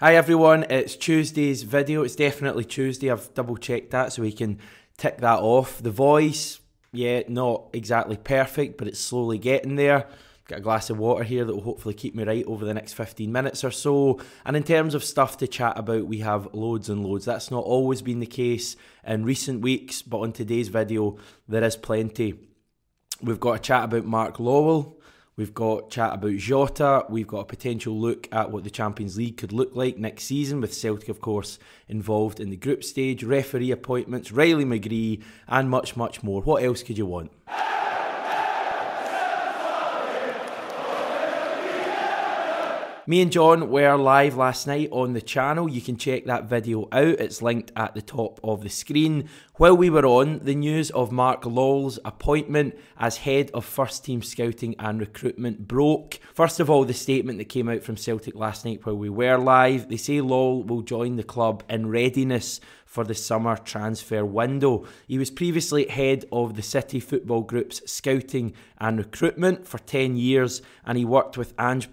Hi everyone, it's Tuesday's video. It's definitely Tuesday. I've double checked that so we can tick that off. The voice, yeah, not exactly perfect, but it's slowly getting there. Got a glass of water here that will hopefully keep me right over the next 15 minutes or so. And in terms of stuff to chat about, we have loads and loads. That's not always been the case in recent weeks, but on today's video, there is plenty. We've got a chat about Mark Lawwell. We've got chat about Jota. We've got a potential look at what the Champions League could look like next season, with Celtic, of course, involved in the group stage, referee appointments, McGree, and much, much more. What else could you want? Me and John were live last night on the channel. You can check that video out. It's linked at the top of the screen. While we were on, the news of Mark Lawwell's appointment as head of first team scouting and recruitment broke. First of all, the statement that came out from Celtic last night while we were live. They say Lawwell will join the club in readiness for the summer transfer window. He was previously head of the City Football Group's scouting and recruitment for 10 years, and he worked with Ange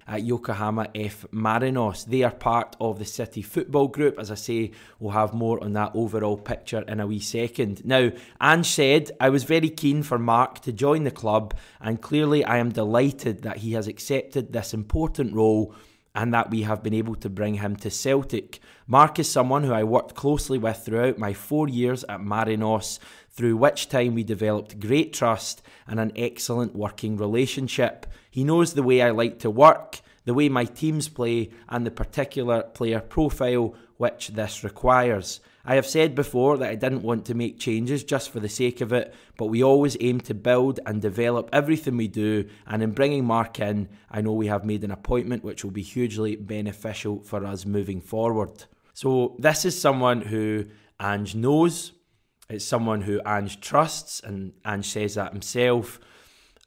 at Yokohama F. Marinos. They are part of the City Football Group. As I say, we'll have more on that overall picture in a wee second. Now, Ange said, "I was very keen for Mark to join the club, and clearly I am delighted that he has accepted this important role and that we have been able to bring him to Celtic. Mark is someone who I worked closely with throughout my 4 years at Marinos, through which time we developed great trust and an excellent working relationship. He knows the way I like to work, the way my teams play, and the particular player profile which this requires. I have said before that I didn't want to make changes just for the sake of it, but we always aim to build and develop everything we do, and in bringing Mark in, I know we have made an appointment which will be hugely beneficial for us moving forward." So this is someone who Ange knows, it's someone who Ange trusts, and Ange says that himself.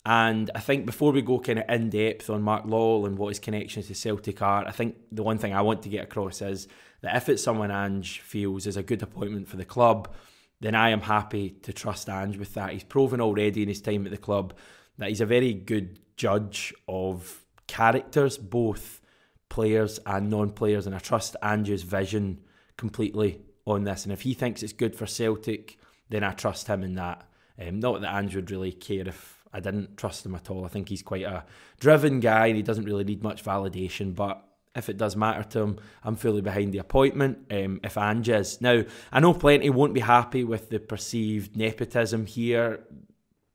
And I think before we go kind of in depth on Mark Lawwell and what his connections to Celtic are, I think the one thing I want to get across is that if it's someone Ange feels is a good appointment for the club, then I am happy to trust Ange with that. He's proven already in his time at the club that he's a very good judge of characters, both players and non-players, and I trust Ange's vision completely on this. And if he thinks it's good for Celtic, then I trust him in that. Not that Ange would really care if I didn't trust him at all. I think he's quite a driven guy and he doesn't really need much validation, but if it does matter to him, I'm fully behind the appointment, if Ange is. Now, I know plenty won't be happy with the perceived nepotism here.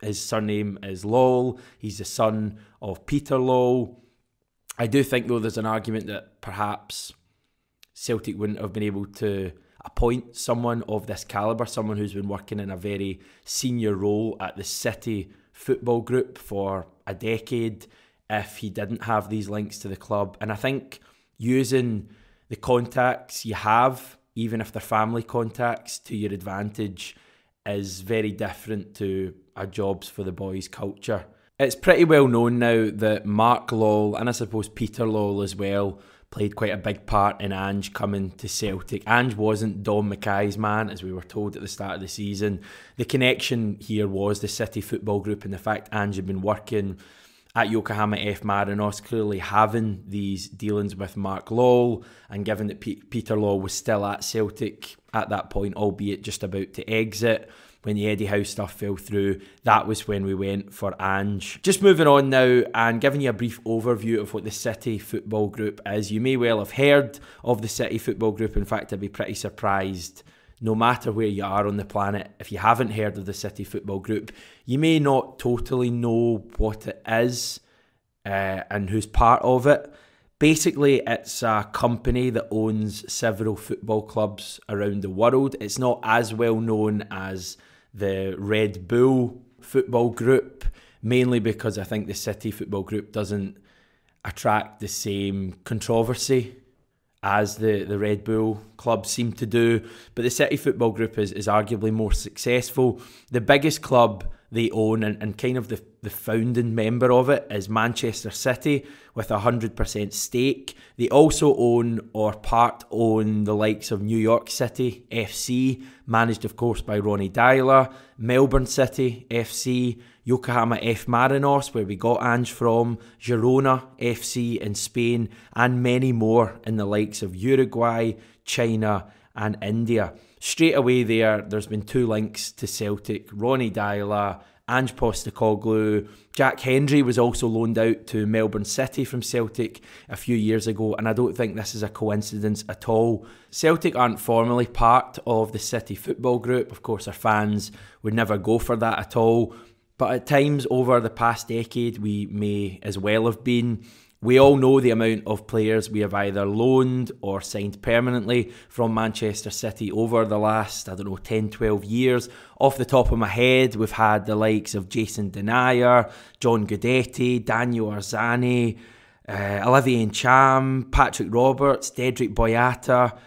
His surname is Lawwell. He's the son of Peter Lawwell. I do think, though, there's an argument that perhaps Celtic wouldn't have been able to appoint someone of this calibre, someone who's been working in a very senior role at the City Football Group for a decade, if he didn't have these links to the club. And I think using the contacts you have, even if they're family contacts, to your advantage is very different to a jobs for the boys culture. It's pretty well known now that Mark Lawwell, and I suppose Peter Lawwell as well, played quite a big part in Ange coming to Celtic. Ange wasn't Dom Mackay's man, as we were told at the start of the season. The connection here was the City Football Group and the fact Ange had been working at Yokohama F. Marinos, clearly having these dealings with Mark Lawwell, and given that Peter Lawwell was still at Celtic at that point, albeit just about to exit, when the Eddie Howe stuff fell through, that was when we went for Ange. Just moving on now and giving you a brief overview of what the City Football Group is. You may well have heard of the City Football Group. In fact, I'd be pretty surprised, no matter where you are on the planet, if you haven't heard of the City Football Group. You may not totally know what it is and who's part of it. Basically, it's a company that owns several football clubs around the world. It's not as well known as the Red Bull Football Group, mainly because I think the City Football Group doesn't attract the same controversy as the Red Bull clubs seem to do. But the City Football Group is arguably more successful. The biggest club they own, and kind of the founding member of it is Manchester City with 100% stake. They also own or part own the likes of New York City FC, managed of course by Ronny Deila, Melbourne City FC, Yokohama F Marinos, where we got Ange from, Girona FC in Spain, and many more in the likes of Uruguay, China and India. Straight away there's been 2 links to Celtic: Ronny Deila, Ange Postecoglou. Jack Hendry was also loaned out to Melbourne City from Celtic a few years ago, and I don't think this is a coincidence at all. Celtic aren't formally part of the City Football Group. Of course, our fans would never go for that at all. But at times over the past decade, we may as well have been. We all know the amount of players we have either loaned or signed permanently from Manchester City over the last, 10, 12 years. Off the top of my head, we've had the likes of Jason Denayer, John Guidetti, Daniel Arzani, Olivier Ncham, Patrick Roberts, Dedrick Boyata,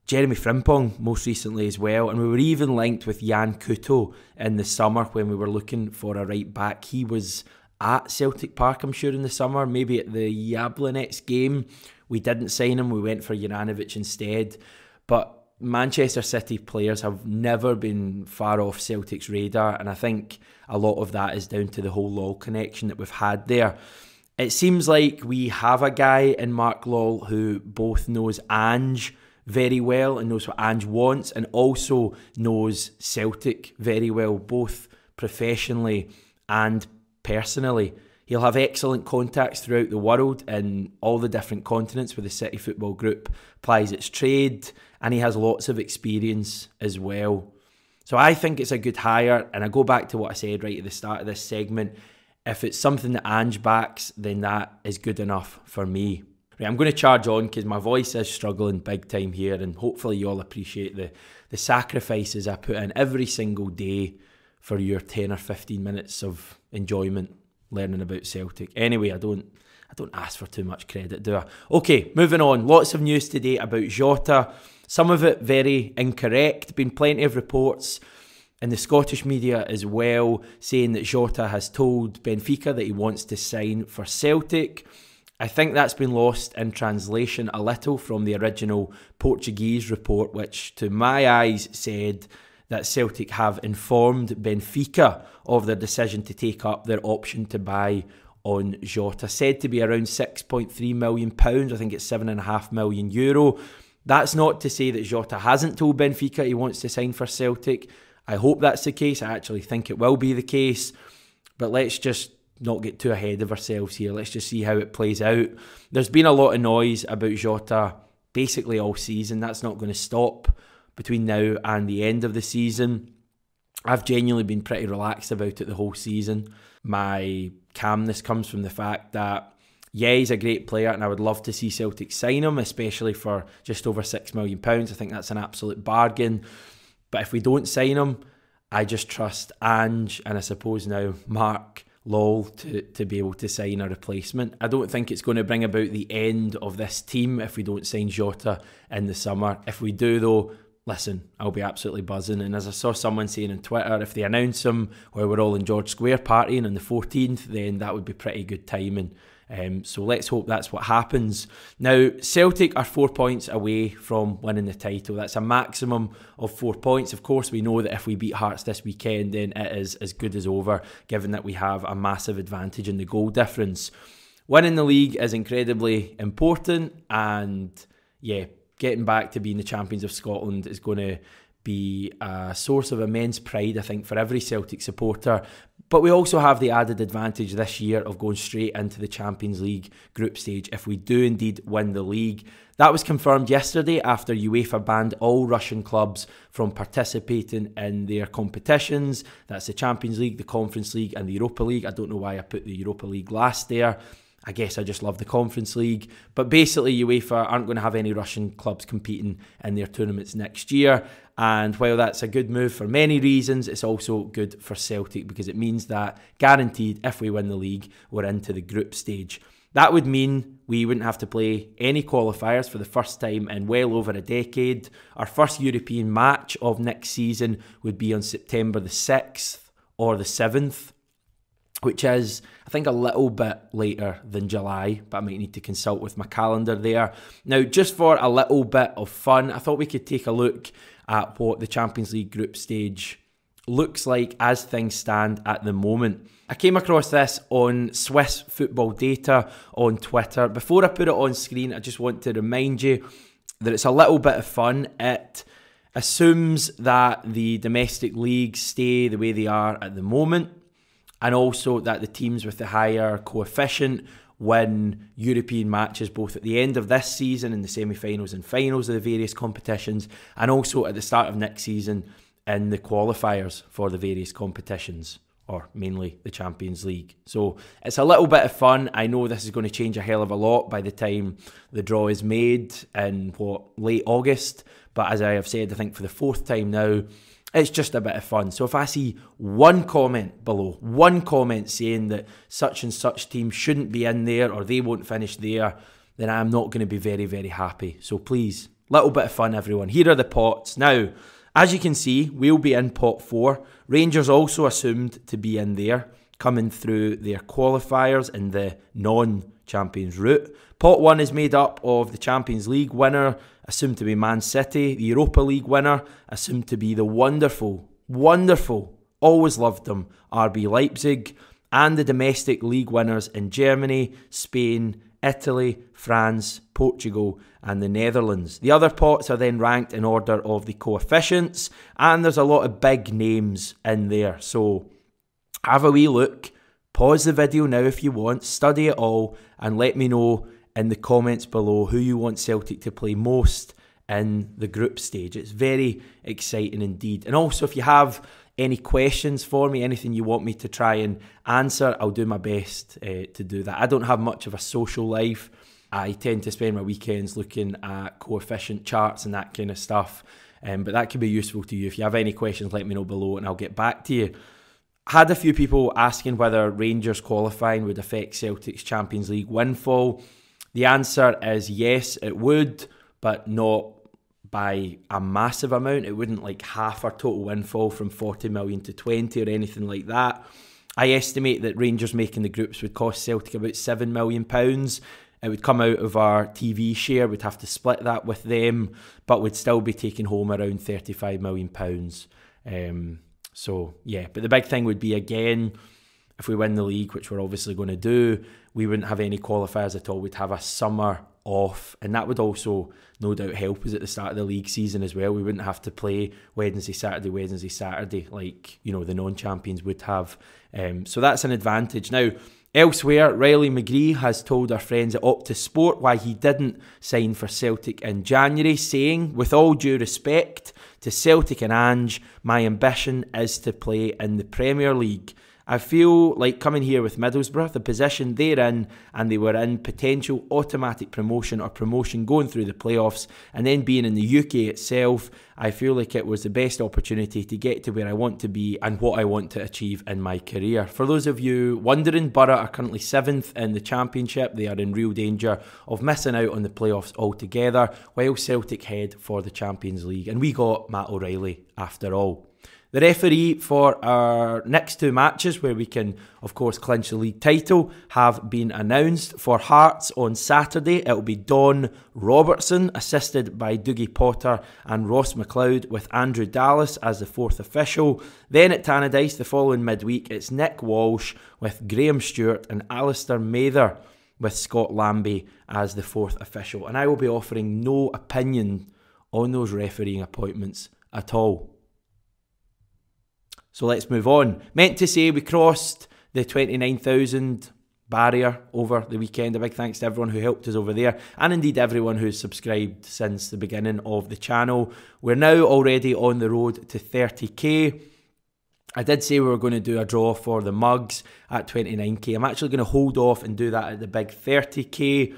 Jeremy Frimpong most recently as well. And we were even linked with Jan Couto in the summer when we were looking for a right back. He was at Celtic Park, I'm sure, in the summer, maybe at the Jablonec game. We didn't sign him, we went for Juranovic instead. But Manchester City players have never been far off Celtic's radar, and I think a lot of that is down to the whole Law connection that we've had there. It seems like we have a guy in Mark Lawwell who both knows Ange very well and knows what Ange wants, and also knows Celtic very well, both professionally and personally. He'll have excellent contacts throughout the world in all the different continents where the City Football Group plies its trade, and he has lots of experience as well. So I think it's a good hire, and I go back to what I said right at the start of this segment. If it's something that Ange backs, then that is good enough for me. Right, I'm going to charge on because my voice is struggling big time here, and hopefully you all appreciate the sacrifices I put in every single day for your 10 or 15 minutes of enjoyment learning about Celtic. Anyway, I don't ask for too much credit, do I? Okay, moving on. Lots of news today about Jota. Some of it very incorrect. Been plenty of reports in the Scottish media as well saying that Jota has told Benfica that he wants to sign for Celtic. I think that's been lost in translation a little from the original Portuguese report, which to my eyes said that Celtic have informed Benfica of their decision to take up their option to buy on Jota. Said to be around £6.3 million. I think it's €7.5 million. That's not to say that Jota hasn't told Benfica he wants to sign for Celtic. I hope that's the case. I actually think it will be the case. But let's just not get too ahead of ourselves here. Let's just see how it plays out. There's been a lot of noise about Jota basically all season. That's not going to stop between now and the end of the season. I've genuinely been pretty relaxed about it the whole season. My calmness comes from the fact that, yeah, he's a great player and I would love to see Celtic sign him, especially for just over £6 million. I think that's an absolute bargain. But if we don't sign him, I just trust Ange and I suppose now Mark Lawwell to be able to sign a replacement. I don't think it's going to bring about the end of this team if we don't sign Jota in the summer. If we do though, listen, I'll be absolutely buzzing. And as I saw someone saying on Twitter, if they announce him while we're all in George Square partying on the 14th, then that would be pretty good timing. So let's hope that's what happens. Now, Celtic are 4 points away from winning the title. That's a maximum of 4 points. Of course, we know that if we beat Hearts this weekend, then it is as good as over, given that we have a massive advantage in the goal difference. Winning the league is incredibly important, and yeah, getting back to being the champions of Scotland is going to be a source of immense pride, I think, for every Celtic supporter. But we also have the added advantage this year of going straight into the Champions League group stage if we do indeed win the league. That was confirmed yesterday after UEFA banned all Russian clubs from participating in their competitions. That's the Champions League, the Conference League and the Europa League. I don't know why I put the Europa League last there. I guess I just love the Conference League. But basically, UEFA aren't going to have any Russian clubs competing in their tournaments next year. And while that's a good move for many reasons, it's also good for Celtic because it means that, guaranteed, if we win the league, we're into the group stage. That would mean we wouldn't have to play any qualifiers for the first time in well over a decade. Our first European match of next season would be on September the 6th or the 7th, which is, I think, a little bit later than July, but I might need to consult with my calendar there. Now, just for a little bit of fun, I thought we could take a look at what the Champions League group stage looks like as things stand at the moment. I came across this on Swiss Football Data on Twitter. Before I put it on screen, I just want to remind you that it's a little bit of fun. It assumes that the domestic leagues stay the way they are at the moment, and also that the teams with the higher coefficient win European matches both at the end of this season in the semi-finals and finals of the various competitions, and also at the start of next season in the qualifiers for the various competitions, or mainly the Champions League. So it's a little bit of fun. I know this is going to change a hell of a lot by the time the draw is made in, late August. But as I have said, I think for the 4th time now, it's just a bit of fun. So if I see one comment below, one comment saying that such and such team shouldn't be in there or they won't finish there, then I'm not going to be very, very happy. So please, little bit of fun, everyone. Here are the pots. Now, as you can see, we'll be in pot 4. Rangers also assumed to be in there, coming through their qualifiers in the non-Champions route. Pot 1 is made up of the Champions League winner, assumed to be Man City, the Europa League winner, assumed to be the wonderful, always loved them, RB Leipzig, and the domestic league winners in Germany, Spain, Italy, France, Portugal, and the Netherlands. The other pots are then ranked in order of the coefficients, and there's a lot of big names in there. So have a wee look, pause the video now if you want, study it all, and let me know in the comments below who you want Celtic to play most in the group stage. It's very exciting indeed. And also, if you have any questions for me, anything you want me to try and answer, I'll do my best to do that. I don't have much of a social life. I tend to spend my weekends looking at coefficient charts and that kind of stuff. But that could be useful to you. If you have any questions, let me know below and I'll get back to you. I had a few people asking whether Rangers qualifying would affect Celtic's Champions League windfall. The answer is yes, it would, but not by a massive amount. It wouldn't like half our total windfall from 40 million to 20 or anything like that. I estimate that Rangers making the groups would cost Celtic about £7 million. It would come out of our TV share. We'd have to split that with them, but we'd still be taking home around £35 million. So yeah, but the big thing would be, again, if we win the league, which we're obviously going to do, we wouldn't have any qualifiers at all. We'd have a summer off, and that would also no doubt help us at the start of the league season as well. We wouldn't have to play Wednesday, Saturday like, you know, the non-champions would have. So that's an advantage. Now, elsewhere, Riley McGree has told our friends at Optus Sport why he didn't sign for Celtic in January, saying, "With all due respect to Celtic and Ange, my ambition is to play in the Premier League. I feel like coming here with Middlesbrough, the position they're in, and they were in potential automatic promotion or promotion going through the playoffs, and then being in the UK itself, I feel like it was the best opportunity to get to where I want to be and what I want to achieve in my career." For those of you wondering, Borough are currently 7th in the Championship. They are in real danger of missing out on the playoffs altogether, while Celtic head for the Champions League. And we got Matt O'Reilly after all. The referee for our next 2 matches, where we can, of course, clinch the league title, have been announced. For Hearts on Saturday, it will be Don Robertson, assisted by Dougie Potter and Ross McLeod, with Andrew Dallas as the 4th official. Then at Tannadice, the following midweek, it's Nick Walsh with Graham Stewart and Alistair Mather, with Scott Lambie as the 4th official. And I will be offering no opinion on those refereeing appointments at all. So let's move on. Meant to say we crossed the 29,000 barrier over the weekend. A big thanks to everyone who helped us over there, and indeed everyone who's subscribed since the beginning of the channel. We're now already on the road to 30k. I did say we were going to do a draw for the mugs at 29k. I'm actually going to hold off and do that at the big 30k,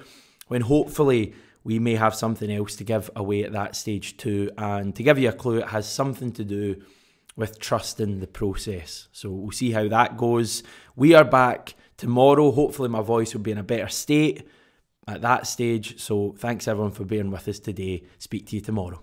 when hopefully we may have something else to give away at that stage too. And to give you a clue, it has something to do with trusting the process. So we'll see how that goes. We are back tomorrow. Hopefully my voice will be in a better state at that stage. So thanks everyone for being with us today. Speak to you tomorrow.